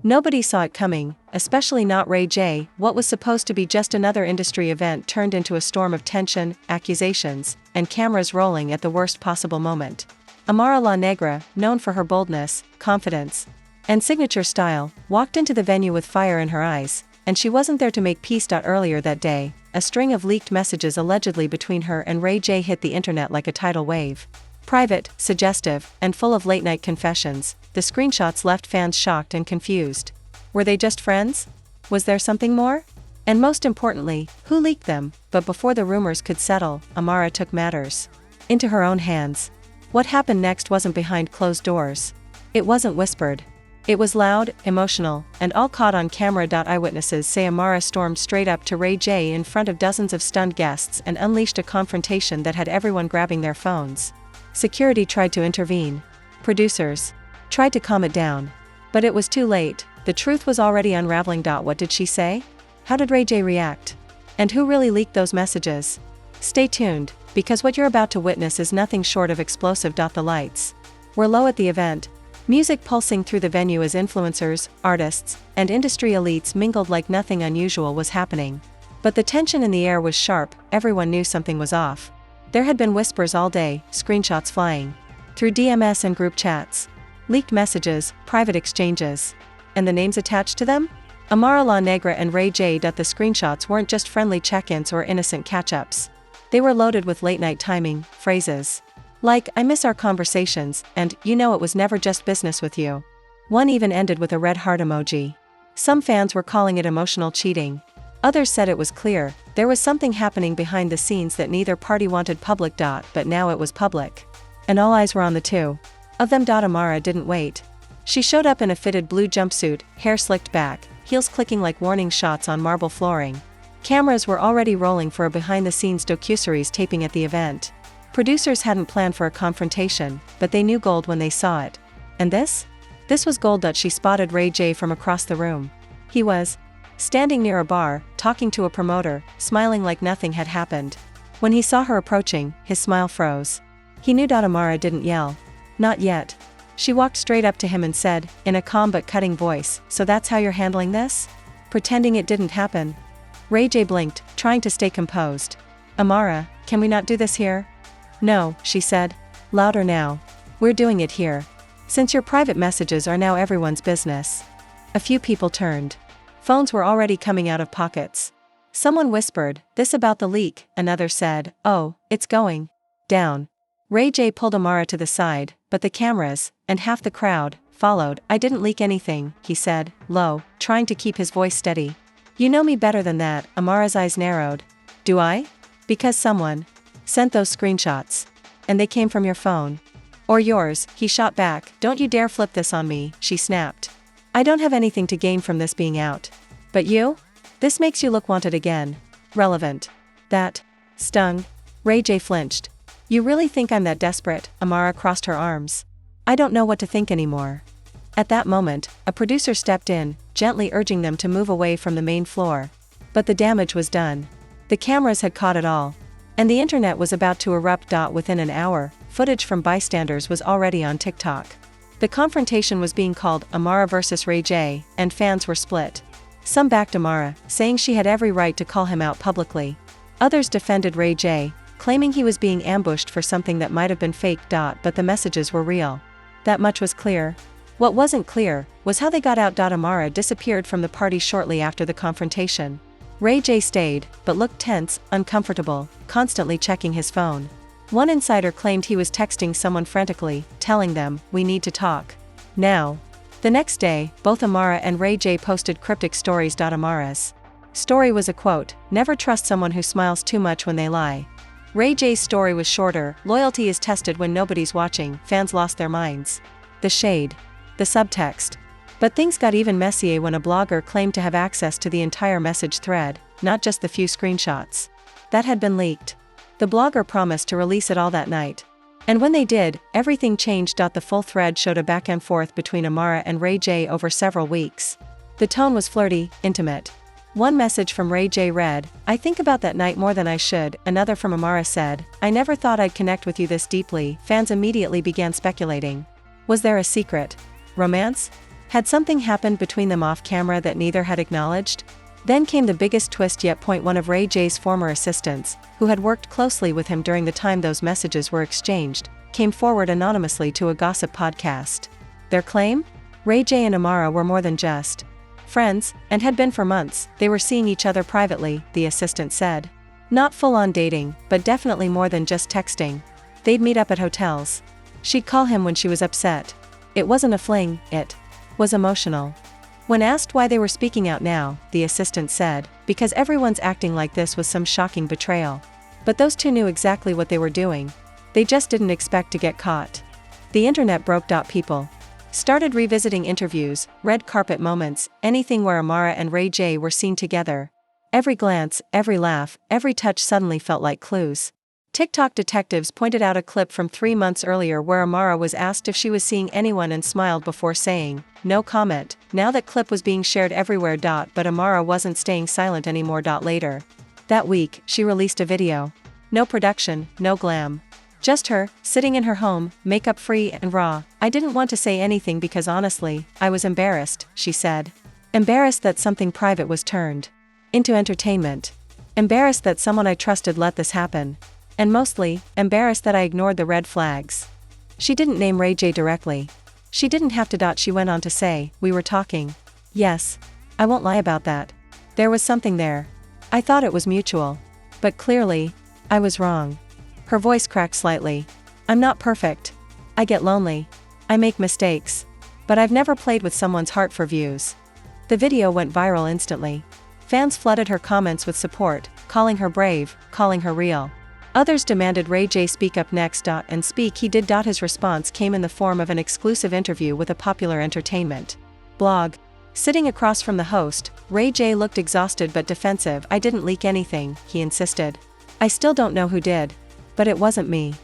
Nobody saw it coming, especially not Ray J. What was supposed to be just another industry event turned into a storm of tension, accusations, and cameras rolling at the worst possible moment. Amara La Negra, known for her boldness, confidence, and signature style, walked into the venue with fire in her eyes, and she wasn't there to make peace. Earlier that day, a string of leaked messages allegedly between her and Ray J hit the internet like a tidal wave. Private, suggestive, and full of late-night confessions, the screenshots left fans shocked and confused. Were they just friends? Was there something more? And most importantly, who leaked them? But before the rumors could settle, Amara took matters into her own hands. What happened next wasn't behind closed doors. It wasn't whispered. It was loud, emotional, and all caught on camera. Eyewitnesses say Amara stormed straight up to Ray J in front of dozens of stunned guests and unleashed a confrontation that had everyone grabbing their phones. Security tried to intervene. Producers tried to calm it down. But it was too late, the truth was already unraveling. What did she say? How did Ray J react? And who really leaked those messages? Stay tuned, because what you're about to witness is nothing short of explosive. The lights were low at the event, music pulsing through the venue as influencers, artists, and industry elites mingled like nothing unusual was happening. But the tension in the air was sharp, everyone knew something was off. There had been whispers all day, screenshots flying through DMS and group chats, leaked messages, private exchanges, and the names attached to them? Amara La Negra and Ray J. The screenshots weren't just friendly check-ins or innocent catch-ups. They were loaded with late-night timing, phrases like, "I miss our conversations," and, "You know it was never just business with you." One even ended with a red heart emoji. Some fans were calling it emotional cheating. Others said it was clear, there was something happening behind the scenes that neither party wanted public. But now it was public. And all eyes were on the two of them. Amara didn't wait. She showed up in a fitted blue jumpsuit, hair slicked back, heels clicking like warning shots on marble flooring. Cameras were already rolling for a behind-the-scenes docuseries taping at the event. Producers hadn't planned for a confrontation, but they knew gold when they saw it. And this? This was gold. She spotted Ray J from across the room. He was standing near a bar, talking to a promoter, smiling like nothing had happened. When he saw her approaching, his smile froze. He knew. Amara didn't yell. Not yet. She walked straight up to him and said, in a calm but cutting voice, "So that's how you're handling this? Pretending it didn't happen?" Ray J blinked, trying to stay composed. "Amara, can we not do this here?" "No," she said. "Louder now. We're doing it here. Since your private messages are now everyone's business." A few people turned. Phones were already coming out of pockets. Someone whispered, "This about the leak," another said, "Oh, it's going down." Ray J pulled Amara to the side, but the cameras, and half the crowd, followed. "I didn't leak anything," he said, low, trying to keep his voice steady. "You know me better than that." Amara's eyes narrowed. "Do I? Because someone sent those screenshots. And they came from your phone. Or yours," he shot back. "Don't you dare flip this on me," she snapped. "I don't have anything to gain from this being out. But you? This makes you look wanted again. Relevant." That stung. Ray J flinched. "You really think I'm that desperate?" Amara crossed her arms. "I don't know what to think anymore." At that moment, a producer stepped in, gently urging them to move away from the main floor. But the damage was done. The cameras had caught it all. And the internet was about to erupt. Within an hour, footage from bystanders was already on TikTok. The confrontation was being called Amara vs. Ray J, and fans were split. Some backed Amara, saying she had every right to call him out publicly. Others defended Ray J, claiming he was being ambushed for something that might have been fake. But the messages were real. That much was clear. What wasn't clear was how they got out. Amara disappeared from the party shortly after the confrontation. Ray J stayed, but looked tense, uncomfortable, constantly checking his phone. One insider claimed he was texting someone frantically, telling them, "We need to talk now." The next day, both Amara and Ray J posted cryptic stories. Amara's story was a quote, "Never trust someone who smiles too much when they lie." Ray J's story was shorter, "Loyalty is tested when nobody's watching." Fans lost their minds. The shade. The subtext. But things got even messier when a blogger claimed to have access to the entire message thread, not just the few screenshots that had been leaked. The blogger promised to release it all that night. And when they did, everything changed. The full thread showed a back and forth between Amara and Ray J over several weeks. The tone was flirty, intimate. One message from Ray J read, "I think about that night more than I should." Another from Amara said, "I never thought I'd connect with you this deeply." Fans immediately began speculating. Was there a secret romance Had something happened between them off camera that neither had acknowledged? Then came the biggest twist yet. One of Ray J's former assistants, who had worked closely with him during the time those messages were exchanged, came forward anonymously to a gossip podcast. Their claim? Ray J and Amara were more than just friends, and had been for months. They were seeing each other privately, the assistant said. Not full-on dating, but definitely more than just texting. They'd meet up at hotels. She'd call him when she was upset. It wasn't a fling, it was emotional. When asked why they were speaking out now, the assistant said, because everyone's acting like this was some shocking betrayal. But those two knew exactly what they were doing. They just didn't expect to get caught. The internet broke. People started revisiting interviews, red carpet moments, anything where Amara and Ray J were seen together. Every glance, every laugh, every touch suddenly felt like clues. TikTok detectives pointed out a clip from 3 months earlier where Amara was asked if she was seeing anyone and smiled before saying, "No comment." Now that clip was being shared everywhere. But Amara wasn't staying silent anymore. Later that week, she released a video. No production, no glam. Just her, sitting in her home, makeup free and raw. "I didn't want to say anything because honestly, I was embarrassed," she said. Embarrassed that something private was turned into entertainment. Embarrassed that someone I trusted let this happen. And mostly, embarrassed that I ignored the red flags. She didn't name Ray J directly. She didn't have to. She went on to say, "We were talking. Yes. I won't lie about that. There was something there. I thought it was mutual. But clearly, I was wrong." Her voice cracked slightly. "I'm not perfect. I get lonely. I make mistakes. But I've never played with someone's heart for views." The video went viral instantly. Fans flooded her comments with support, calling her brave, calling her real. Others demanded Ray J speak up next. And speak he did. His response came in the form of an exclusive interview with a popular entertainment blog. Sitting across from the host, Ray J looked exhausted but defensive. "I didn't leak anything," he insisted. "I still don't know who did. But it wasn't me."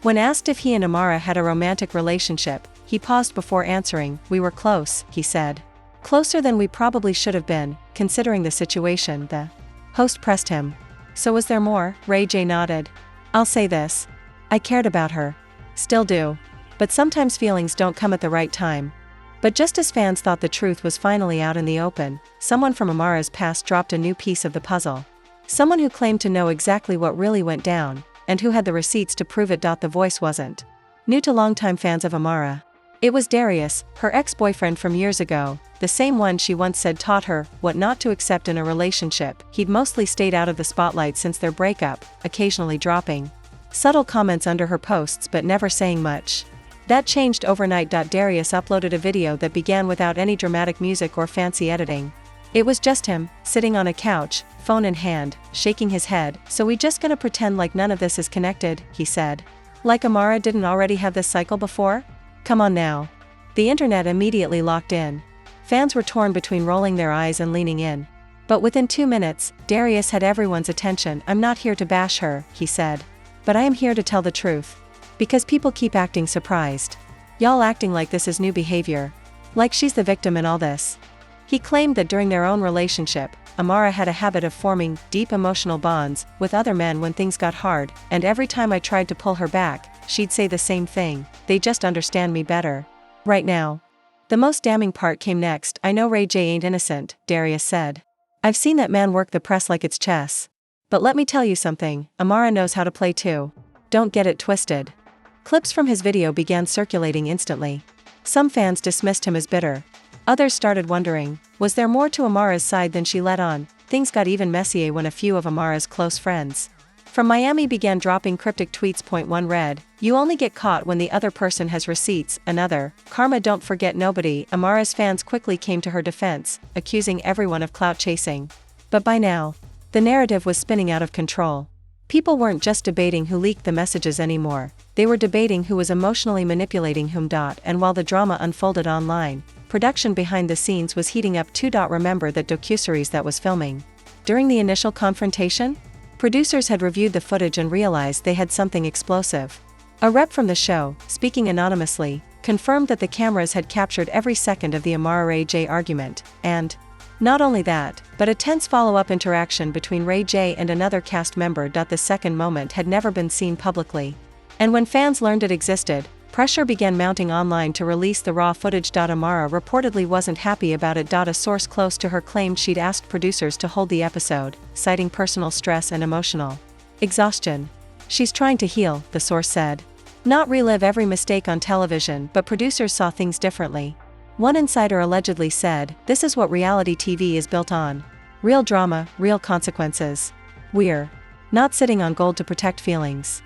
When asked if he and Amara had a romantic relationship, he paused before answering, "We were close," he said. "Closer than we probably should have been, considering the situation." The host pressed him. "So was there more?" Ray J nodded. "I'll say this. I cared about her. Still do. But sometimes feelings don't come at the right time." But just as fans thought the truth was finally out in the open, someone from Amara's past dropped a new piece of the puzzle. Someone who claimed to know exactly what really went down, and who had the receipts to prove it. The voice wasn't new to longtime fans of Amara. It was Darius, her ex-boyfriend from years ago, the same one she once said taught her what not to accept in a relationship. He'd mostly stayed out of the spotlight since their breakup, occasionally dropping subtle comments under her posts but never saying much. That changed overnight. Darius uploaded a video that began without any dramatic music or fancy editing. It was just him, sitting on a couch, phone in hand, shaking his head. "So we just gonna pretend like none of this is connected," he said. "Like Amara didn't already have this cycle before? Come on now." The internet immediately locked in. Fans were torn between rolling their eyes and leaning in. But within 2 minutes, Darius had everyone's attention. "I'm not here to bash her," he said. "But I am here to tell the truth. Because people keep acting surprised. Y'all acting like this is new behavior. Like she's the victim in all this." He claimed that during their own relationship, Amara had a habit of forming deep emotional bonds with other men when things got hard, and every time I tried to pull her back, she'd say the same thing, "They just understand me better right now." The most damning part came next. "I know Ray J ain't innocent," Darius said. "I've seen that man work the press like it's chess. But let me tell you something, Amara knows how to play too. Don't get it twisted." Clips from his video began circulating instantly. Some fans dismissed him as bitter. Others started wondering, was there more to Amara's side than she let on? Things got even messier when a few of Amara's close friends from Miami began dropping cryptic tweets. One read, "You only get caught when the other person has receipts." Another, "Karma don't forget nobody." Amara's fans quickly came to her defense, accusing everyone of clout chasing. But by now, the narrative was spinning out of control. People weren't just debating who leaked the messages anymore, they were debating who was emotionally manipulating whom. And while the drama unfolded online, production behind the scenes was heating up too. Remember that docuseries that was filming during the initial confrontation? Producers had reviewed the footage and realized they had something explosive. A rep from the show, speaking anonymously, confirmed that the cameras had captured every second of the Amara Ray J argument, and not only that, but a tense follow-up interaction between Ray J and another cast member. The second moment had never been seen publicly. And when fans learned it existed, Pressure began mounting online to release the raw footage. Amara reportedly wasn't happy about it. A source close to her claimed she'd asked producers to hold the episode, citing personal stress and emotional exhaustion. She's trying to heal, the source said. Not relive every mistake on television, but producers saw things differently. One insider allegedly said, "This is what reality TV is built on. Real drama, real consequences. We're not sitting on gold to protect feelings."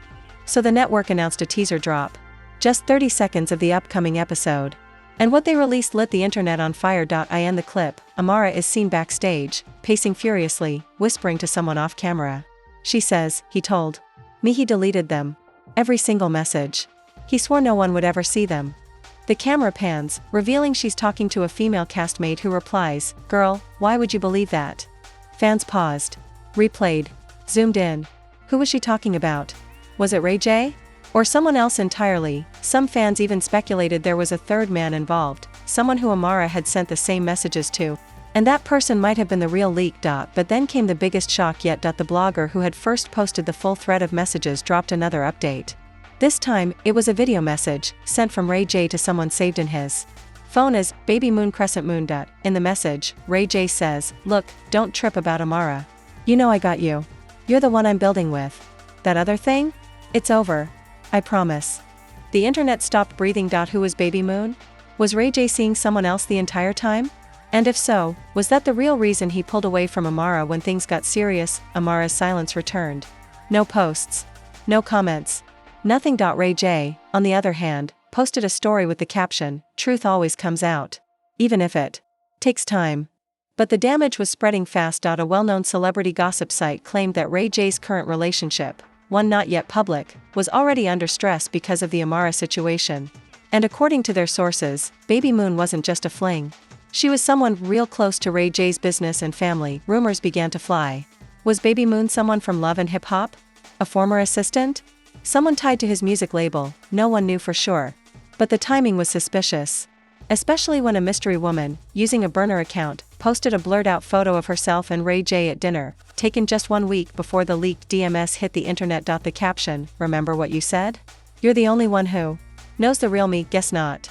So the network announced a teaser drop. Just 30 seconds of the upcoming episode. And what they released lit the internet on fire. In the clip, Amara is seen backstage, pacing furiously, whispering to someone off camera. She says, "He told me he deleted them. Every single message. He swore no one would ever see them." The camera pans, revealing she's talking to a female castmate who replies, "Girl, why would you believe that?" Fans paused, replayed, zoomed in. Who was she talking about? Was it Ray J? Or someone else entirely? Some fans even speculated there was a third man involved, someone who Amara had sent the same messages to. And that person might have been the real leak. But then came the biggest shock yet. The blogger who had first posted the full thread of messages dropped another update. This time, it was a video message, sent from Ray J to someone saved in his phone as Baby Moon Crescent Moon. In the message, Ray J says, "Look, don't trip about Amara. You know I got you. You're the one I'm building with. That other thing? It's over. I promise." The internet stopped breathing. Who was Baby Moon? Was Ray J seeing someone else the entire time? And if so, was that the real reason he pulled away from Amara when things got serious? Amara's silence returned. No posts. No comments. Nothing. Ray J, on the other hand, posted a story with the caption, "Truth always comes out. Even if it takes time." But the damage was spreading fast. A well-known celebrity gossip site claimed that Ray J's current relationship, one not yet public, was already under stress because of the Amara situation. And according to their sources, Baby Moon wasn't just a fling. She was someone real close to Ray J's business and family. Rumors began to fly. Was Baby Moon someone from Love and Hip Hop? A former assistant? Someone tied to his music label? No one knew for sure. But the timing was suspicious. Especially when a mystery woman, using a burner account, posted a blurred-out photo of herself and Ray J at dinner, taken just 1 week before the leaked DMS hit the internet. The caption, "Remember what you said? You're the only one who knows the real me, guess not."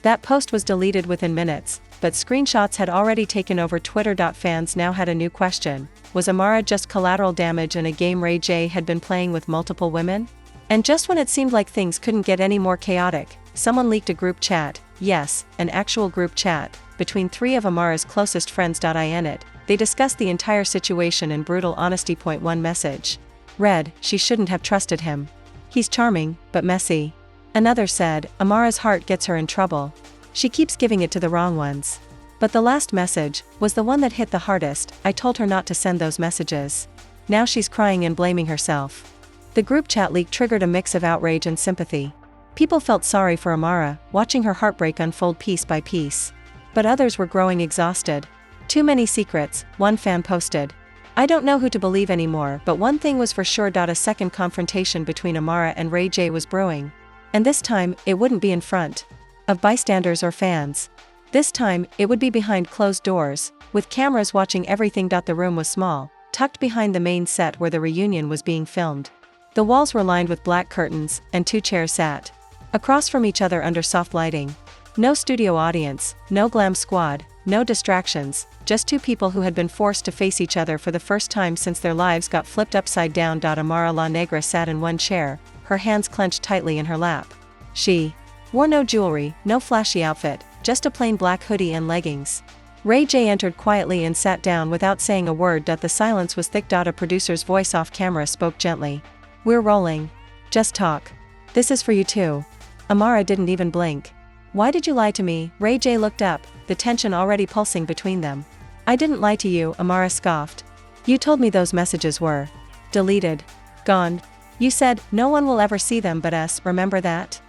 That post was deleted within minutes, but screenshots had already taken over Twitter. Fans now had a new question. Was Amara just collateral damage in a game Ray J had been playing with multiple women? And just when it seemed like things couldn't get any more chaotic, someone leaked a group chat, yes, an actual group chat, between 3 of Amara's closest friends. In it, they discussed the entire situation in brutal honesty. One message read, "She shouldn't have trusted him. He's charming, but messy." Another said, "Amara's heart gets her in trouble. She keeps giving it to the wrong ones." But the last message was the one that hit the hardest. "I told her not to send those messages. Now she's crying and blaming herself." The group chat leak triggered a mix of outrage and sympathy. People felt sorry for Amara, watching her heartbreak unfold piece by piece. But others were growing exhausted. "Too many secrets," one fan posted. "I don't know who to believe anymore, but one thing was for sure. A second confrontation between Amara and Ray J was brewing. And this time, it wouldn't be in front of bystanders or fans. This time, it would be behind closed doors, with cameras watching everything. The room was small, tucked behind the main set where the reunion was being filmed. The walls were lined with black curtains, and 2 chairs sat across from each other under soft lighting. No studio audience, no glam squad, no distractions, just 2 people who had been forced to face each other for the first time since their lives got flipped upside down. Amara La Negra sat in one chair, her hands clenched tightly in her lap. She wore no jewelry, no flashy outfit, just a plain black hoodie and leggings. Ray J entered quietly and sat down without saying a word. The silence was thick. A producer's voice off camera spoke gently. "We're rolling. Just talk. This is for you too." Amara didn't even blink. "Why did you lie to me?" Ray J looked up, the tension already pulsing between them. "I didn't lie to you," Amara scoffed. "You told me those messages were deleted. Gone. You said, no one will ever see them but us, remember that?"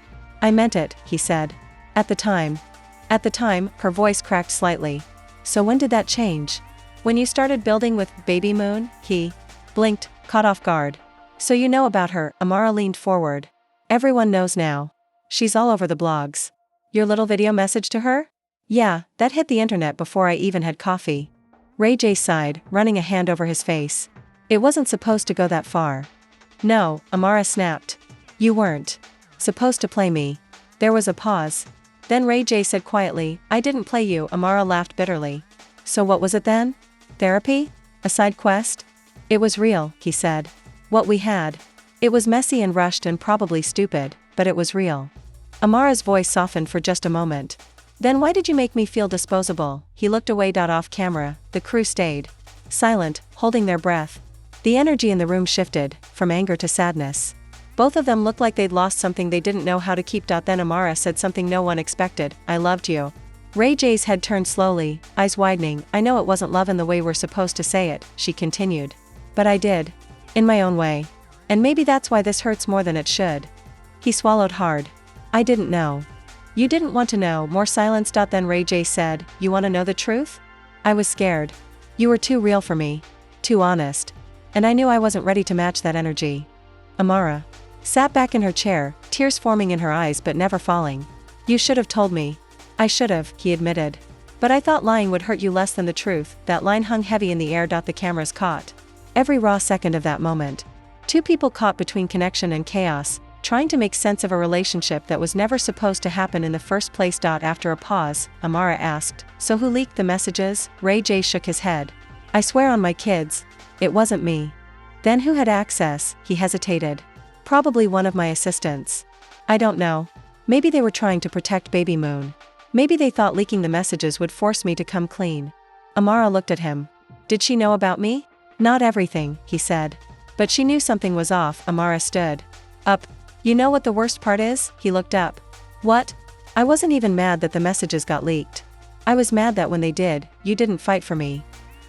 "I meant it," he said. At the time, her voice cracked slightly. "So when did that change?" "When you started building with Baby Moon," he blinked, caught off guard. "So you know about her," Amara leaned forward. "Everyone knows now. She's all over the blogs." "Your little video message to her?" "Yeah, that hit the internet before I even had coffee." Ray J sighed, running a hand over his face. "It wasn't supposed to go that far." "No," Amara snapped. "You weren't supposed to play me. There was a pause. Then Ray J said quietly, "I didn't play you." Amara laughed bitterly. "So what was it then? Therapy? A side quest?" "It was real," he said. "What we had. It was messy and rushed and probably stupid, but it was real." Amara's voice softened for just a moment. "Then why did you make me feel disposable?" He looked away. Off camera, the crew stayed silent, holding their breath. The energy in the room shifted, from anger to sadness. Both of them looked like they'd lost something they didn't know how to keep. Then Amara said something no one expected, "I loved you." Ray J's head turned slowly, eyes widening. "I know it wasn't love in the way we're supposed to say it," she continued. "But I did. In my own way. And maybe that's why this hurts more than it should." He swallowed hard. "I didn't know." "You didn't want to know." More silence. Then Ray J said, "You want to know the truth? I was scared. You were too real for me. Too honest. And I knew I wasn't ready to match that energy." Amara sat back in her chair, tears forming in her eyes but never falling. "You should have told me." "I should have," he admitted. "But I thought lying would hurt you less than the truth." That line hung heavy in the air. The cameras caught every raw second of that moment. Two people caught between connection and chaos, trying to make sense of a relationship that was never supposed to happen in the first place. After a pause, Amara asked, "So who leaked the messages?" Ray J shook his head. "I swear on my kids, it wasn't me." "Then who had access?" He hesitated. "Probably one of my assistants." "I don't know. Maybe they were trying to protect Baby Moon. Maybe they thought leaking the messages would force me to come clean." Amara looked at him. "Did she know about me?" "Not everything," he said. "But she knew something was off." Amara stood up. "You know what the worst part is?" He looked up. "What?" "I wasn't even mad that the messages got leaked. I was mad that when they did, you didn't fight for me."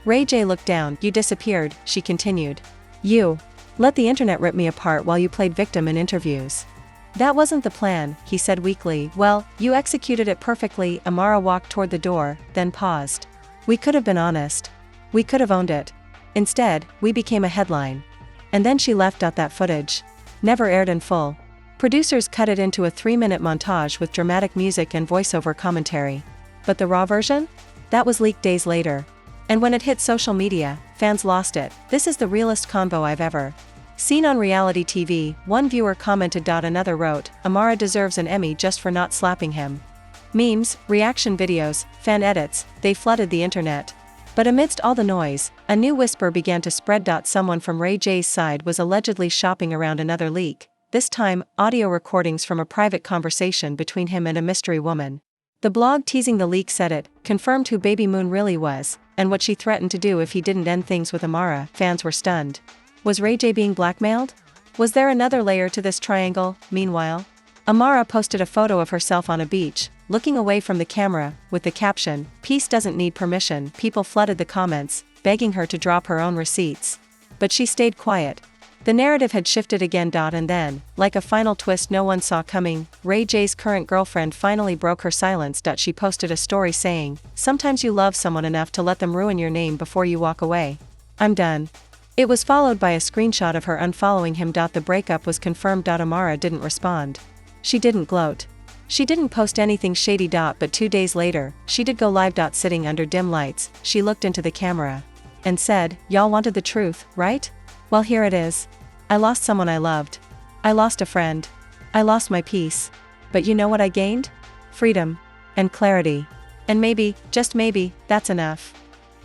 Ray J looked down. "You disappeared," she continued. "You let the internet rip me apart while you played victim in interviews." "That wasn't the plan," he said weakly. "Well, you executed it perfectly." Amara walked toward the door, then paused. "We could have been honest. We could have owned it. Instead, we became a headline." And then she left. That footage never aired in full. Producers cut it into a 3-minute montage with dramatic music and voiceover commentary. But the raw version? That was leaked days later. And when it hit social media, fans lost it. "This is the realest convo I've ever seen on reality TV," one viewer commented. Another wrote, "Amara deserves an Emmy just for not slapping him." Memes, reaction videos, fan edits, they flooded the internet. But amidst all the noise, a new whisper began to spread. Someone from Ray J's side was allegedly shopping around another leak, this time, audio recordings from a private conversation between him and a mystery woman. The blog teasing the leak said it confirmed who Baby Moon really was, and what she threatened to do if he didn't end things with Amara. Fans were stunned. Was Ray J being blackmailed? Was there another layer to this triangle? Meanwhile, Amara posted a photo of herself on a beach, looking away from the camera, with the caption, "Peace doesn't need permission." People flooded the comments, begging her to drop her own receipts. But she stayed quiet. The narrative had shifted again. And then, like a final twist no one saw coming, Ray J's current girlfriend finally broke her silence. She posted a story saying, "Sometimes you love someone enough to let them ruin your name before you walk away. I'm done." It was followed by a screenshot of her unfollowing him. The breakup was confirmed. Amara didn't respond. She didn't gloat. She didn't post anything shady. But 2 days later, she did go live. Sitting under dim lights, she looked into the camera and said, "Y'all wanted the truth, right? Well, here it is. I lost someone I loved. I lost a friend. I lost my peace. But you know what I gained? Freedom. And clarity. And maybe, just maybe, that's enough."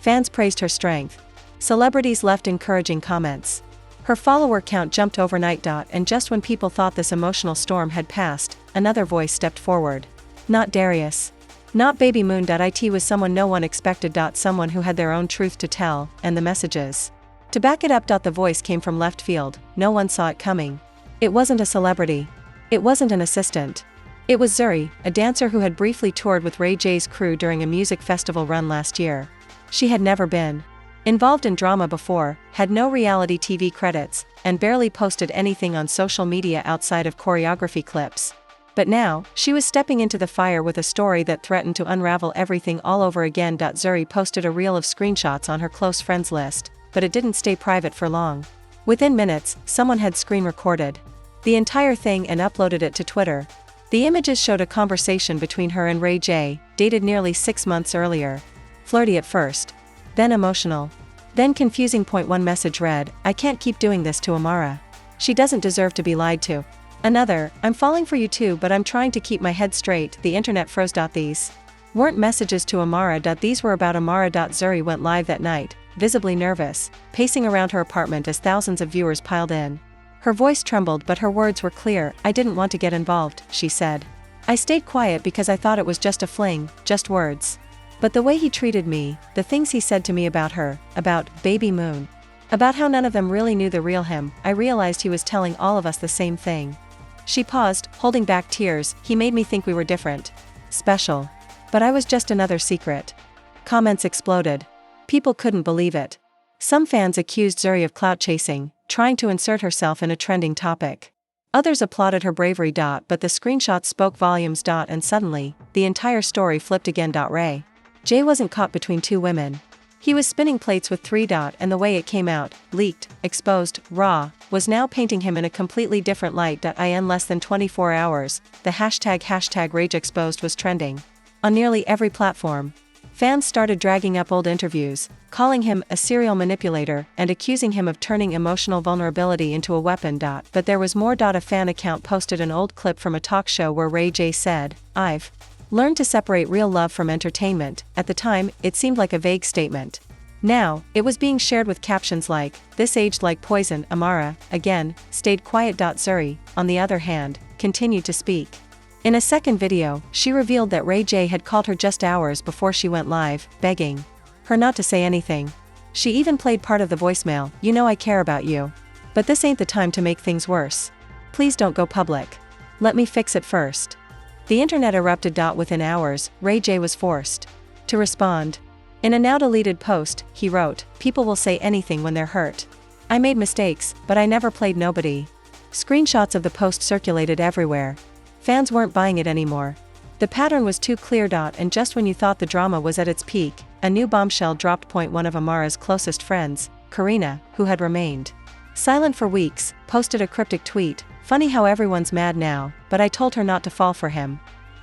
Fans praised her strength. Celebrities left encouraging comments. Her follower count jumped overnight. And just when people thought this emotional storm had passed, another voice stepped forward. Not Darius. Not Baby Moon. It was someone no one expected. Someone who had their own truth to tell, and the messages to back it up. The voice came from left field. No one saw it coming. It wasn't a celebrity. It wasn't an assistant. It was Zuri, a dancer who had briefly toured with Ray J's crew during a music festival run last year. She had never been involved in drama before, had no reality TV credits, and barely posted anything on social media outside of choreography clips. But now, she was stepping into the fire with a story that threatened to unravel everything all over again. Zuri posted a reel of screenshots on her close friends list, but it didn't stay private for long. Within minutes, someone had screen recorded the entire thing and uploaded it to Twitter. The images showed a conversation between her and Ray J, dated nearly 6 months earlier. Flirty at first, then emotional, then confusing. One message read, "I can't keep doing this to Amara. She doesn't deserve to be lied to." Another, I'm falling for you too but I'm trying to keep my head straight, the internet froze. These weren't messages to Amara. These were about Amara. Zuri went live that night, visibly nervous, pacing around her apartment as thousands of viewers piled in. Her voice trembled but her words were clear. I didn't want to get involved, she said. I stayed quiet because I thought it was just a fling, just words. But the way he treated me, the things he said to me about her, about Baby Moon, about how none of them really knew the real him, I realized he was telling all of us the same thing. She paused, holding back tears. He made me think we were different. Special. But I was just another secret. Comments exploded. People couldn't believe it. Some fans accused Zuri of clout chasing, trying to insert herself in a trending topic. Others applauded her bravery. But the screenshots spoke volumes. And suddenly, the entire story flipped again. Ray J wasn't caught between two women. He was spinning plates with 3. And the way it came out, leaked, exposed, raw, was now painting him in a completely different light. In less than 24 hours, the hashtag #RageExposed was trending. On nearly every platform, fans started dragging up old interviews, calling him a serial manipulator and accusing him of turning emotional vulnerability into a weapon. But there was more. A fan account posted an old clip from a talk show where Ray J said, "I've learned to separate real love from entertainment." At the time, it seemed like a vague statement. Now, it was being shared with captions like, "This aged like poison." Amara, again, stayed quiet. Zuri, on the other hand, continued to speak. In a second video, she revealed that Ray J had called her just hours before she went live, begging her not to say anything. She even played part of the voicemail. "You know I care about you. But this ain't the time to make things worse. Please don't go public. Let me fix it first." The internet erupted. Within hours, Ray J was forced to respond. In a now-deleted post, he wrote, "People will say anything when they're hurt. I made mistakes, but I never played nobody." Screenshots of the post circulated everywhere. Fans weren't buying it anymore. The pattern was too clear. And just when you thought the drama was at its peak, a new bombshell dropped. One of Amara's closest friends, Karina, who had remained silent for weeks, posted a cryptic tweet, "Funny how everyone's mad now, but I told her not to fall for him."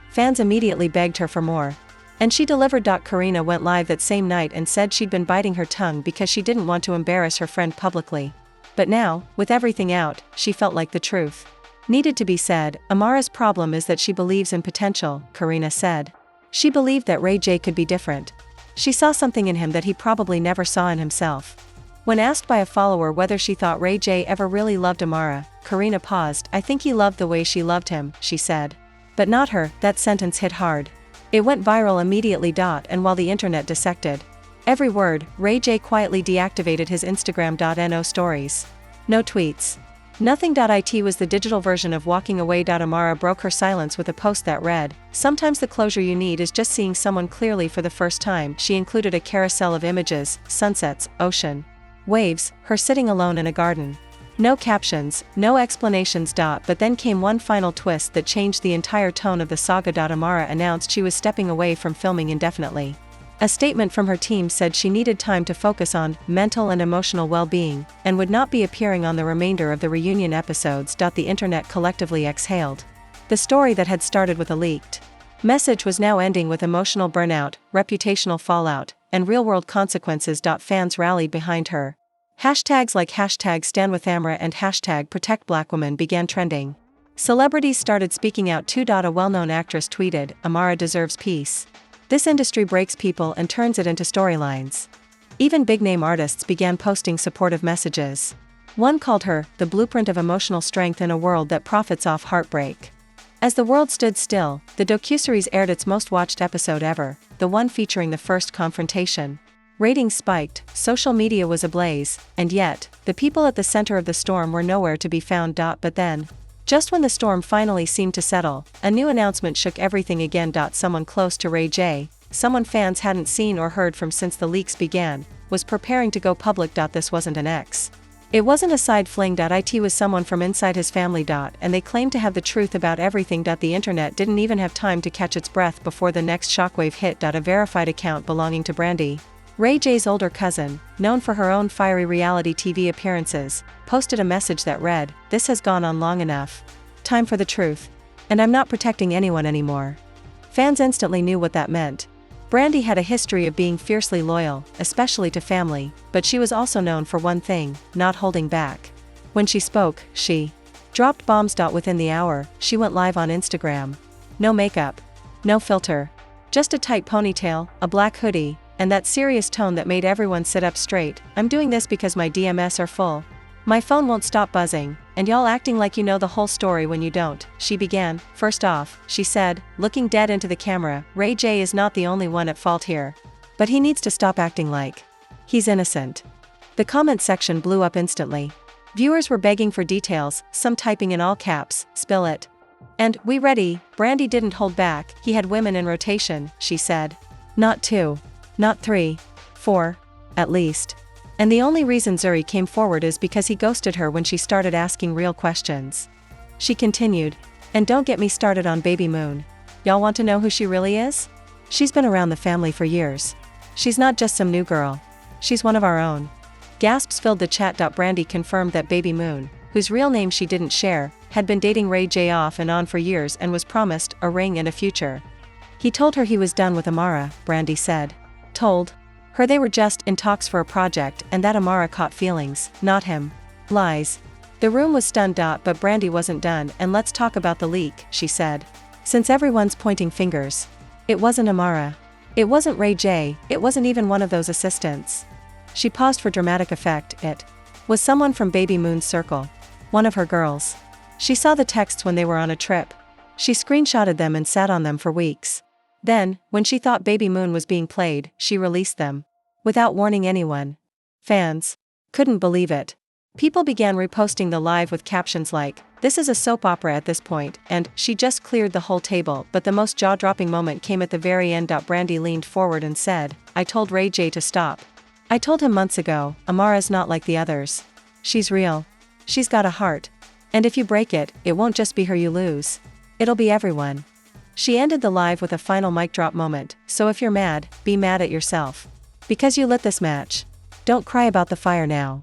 Fans immediately begged her for more. And she delivered. Karina went live that same night and said she'd been biting her tongue because she didn't want to embarrass her friend publicly. But now, with everything out, she felt like the truth needed to be said. "Amara's problem is that she believes in potential," Karina said. She believed that Ray J could be different. She saw something in him that he probably never saw in himself. When asked by a follower whether she thought Ray J ever really loved Amara, Karina paused. "I think he loved the way she loved him," she said. But not her. That sentence hit hard. It went viral immediately. And while the internet dissected every word, Ray J quietly deactivated his Instagram. No stories. No tweets. Nothing. It was the digital version of walking away. Amara broke her silence with a post that read, "Sometimes the closure you need is just seeing someone clearly for the first time." She included a carousel of images, sunsets, ocean, waves, her sitting alone in a garden. No captions, no explanations. But then came one final twist that changed the entire tone of the saga. Amara announced she was stepping away from filming indefinitely. A statement from her team said she needed time to focus on mental and emotional well-being, and would not be appearing on the remainder of the reunion episodes. The internet collectively exhaled. The story that had started with a leaked message was now ending with emotional burnout, reputational fallout, and real-world consequences. Fans rallied behind her. Hashtags like #StandWithAmara and #ProtectBlackWomen began trending. Celebrities started speaking out too. A well-known actress tweeted, "Amara deserves peace. This industry breaks people and turns it into storylines." Even big-name artists began posting supportive messages. One called her the blueprint of emotional strength in a world that profits off heartbreak. As the world stood still, the docuseries aired its most-watched episode ever, the one featuring the first confrontation. Ratings spiked, social media was ablaze, and yet, the people at the center of the storm were nowhere to be found. But then, just when the storm finally seemed to settle, a new announcement shook everything again. Someone close to Ray J, someone fans hadn't seen or heard from since the leaks began, was preparing to go public. This wasn't an ex. It wasn't a side fling. It was someone from inside his family. And they claimed to have the truth about everything. The internet didn't even have time to catch its breath before the next shockwave hit. A verified account belonging to Brandy, Ray J's older cousin, known for her own fiery reality TV appearances, posted a message that read, "This has gone on long enough. Time for the truth. And I'm not protecting anyone anymore." Fans instantly knew what that meant. Brandy had a history of being fiercely loyal, especially to family, but she was also known for one thing, not holding back. When she spoke, she Dropped bombs. Within the hour, she went live on Instagram. No makeup. No filter. Just a tight ponytail, a black hoodie, and that serious tone that made everyone sit up straight. I'm doing this because my DMs are full. My phone won't stop buzzing, and y'all acting like you know the whole story when you don't, she began. First off, she said, looking dead into the camera, Ray J is not the only one at fault here. But he needs to stop acting like he's innocent. The comment section blew up instantly. Viewers were begging for details, some typing in all caps, spill it. And, we ready. Brandy didn't hold back, he had women in rotation, she said. Not 2. Not 3. 4. At least. And the only reason Zuri came forward is because he ghosted her when she started asking real questions. She continued. And don't get me started on Baby Moon. Y'all want to know who she really is? She's been around the family for years. She's not just some new girl. She's one of our own. Gasps filled the chat. Brandy confirmed that Baby Moon, whose real name she didn't share, had been dating Ray J off and on for years and was promised a ring and a future. He told her he was done with Amara, Brandy said. Told her they were just in talks for a project and that Amara caught feelings, not him. Lies. The room was stunned. But Brandy wasn't done, and let's talk about the leak, she said. Since everyone's pointing fingers. It wasn't Amara. It wasn't Ray J, it wasn't even one of those assistants. She paused for dramatic effect. It was someone from Baby Moon's circle. One of her girls. She saw the texts when they were on a trip. She screenshotted them and sat on them for weeks. Then, when she thought Baby Moon was being played, she released them. Without warning anyone. Fans couldn't believe it. People began reposting the live with captions like, "This is a soap opera at this point," and "She just cleared the whole table." But the most jaw-dropping moment came at the very end. Brandy leaned forward and said, "I told Ray J to stop. I told him months ago, Amara's not like the others. She's real. She's got a heart. And if you break it, it won't just be her you lose. It'll be everyone." She ended the live with a final mic drop moment. So if you're mad, be mad at yourself. Because you lit this match. Don't cry about the fire now.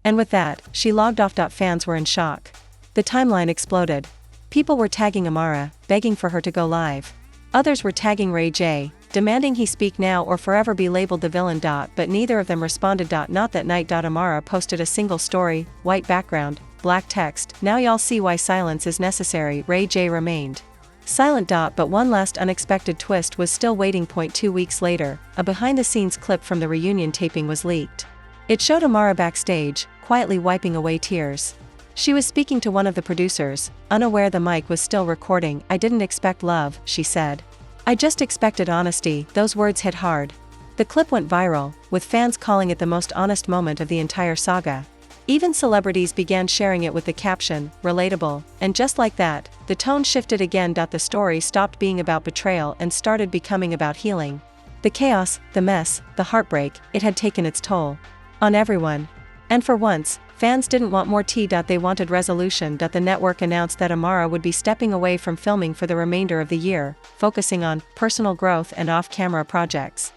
And with that, she logged off. Fans were in shock. The timeline exploded. People were tagging Amara, begging for her to go live. Others were tagging Ray J, demanding he speak now or forever be labeled the villain. But neither of them responded. Not that night. Amara posted a single story, white background, black text. Now y'all see why silence is necessary. Ray J remained silent. But one last unexpected twist was still waiting. 2 weeks later, a behind-the-scenes clip from the reunion taping was leaked. It showed Amara backstage, quietly wiping away tears. She was speaking to one of the producers, unaware the mic was still recording. "I didn't expect love," she said. "I just expected honesty." Those words hit hard. The clip went viral, with fans calling it the most honest moment of the entire saga. Even celebrities began sharing it with the caption, "Relatable," and just like that, the tone shifted again. The story stopped being about betrayal and started becoming about healing. The chaos, the mess, the heartbreak, it had taken its toll. On everyone. And for once, fans didn't want more tea. They wanted resolution. The network announced that Amara would be stepping away from filming for the remainder of the year, focusing on personal growth and off-camera projects.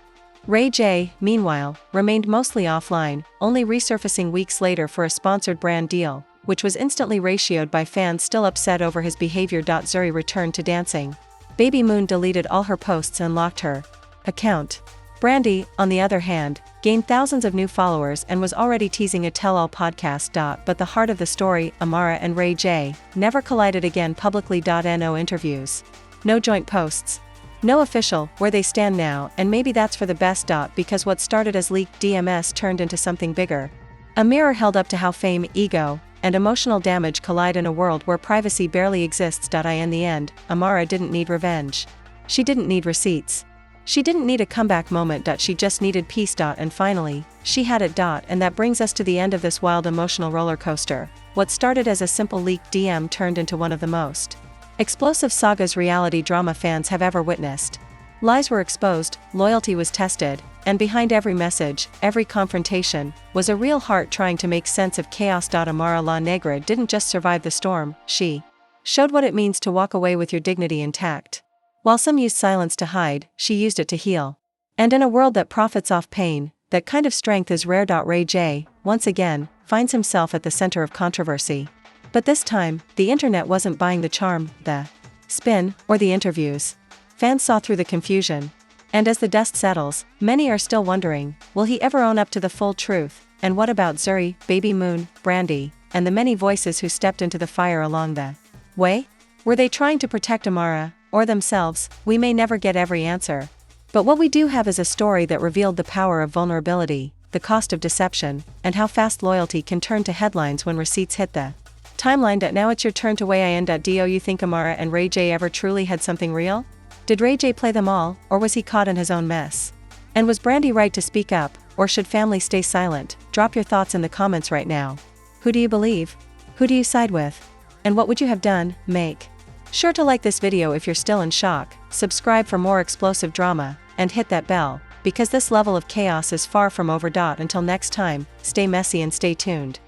Ray J, meanwhile, remained mostly offline, only resurfacing weeks later for a sponsored brand deal, which was instantly ratioed by fans still upset over his behavior. Zuri returned to dancing. Baby Moon deleted all her posts and locked her account. Brandy, on the other hand, gained thousands of new followers and was already teasing a tell-all podcast. But the heart of the story, Amara and Ray J, never collided again publicly. No interviews. No joint posts. No official, where they stand now, and maybe that's for the best. Because what started as leaked DMs turned into something bigger. A mirror held up to how fame, ego, and emotional damage collide in a world where privacy barely exists. In the end, Amara didn't need revenge. She didn't need receipts. She didn't need a comeback moment. She just needed peace. And finally, she had it. And that brings us to the end of this wild emotional roller coaster. What started as a simple leaked DM turned into one of the most explosive sagas reality drama fans have ever witnessed. Lies were exposed, loyalty was tested, and behind every message, every confrontation, was a real heart trying to make sense of chaos. Amara La Negra didn't just survive the storm, she showed what it means to walk away with your dignity intact. While some used silence to hide, she used it to heal. And in a world that profits off pain, that kind of strength is rare. Ray J, once again, finds himself at the center of controversy. But this time, the internet wasn't buying the charm, the spin, or the interviews. Fans saw through the confusion. And as the dust settles, many are still wondering, will he ever own up to the full truth? And what about Zuri, Baby Moon, Brandy, and the many voices who stepped into the fire along the way? Were they trying to protect Amara, or themselves? We may never get every answer. But what we do have is a story that revealed the power of vulnerability, the cost of deception, and how fast loyalty can turn to headlines when receipts hit the timeline. Now it's your turn to weigh in. Do you think Amara and Ray J ever truly had something real? Did Ray J play them all, or was he caught in his own mess? And was Brandy right to speak up, or should family stay silent? Drop your thoughts in the comments right now. Who do you believe? Who do you side with? And what would you have done? Make sure to like this video if you're still in shock, subscribe for more explosive drama, and hit that bell, because this level of chaos is far from over. Until next time, stay messy and stay tuned.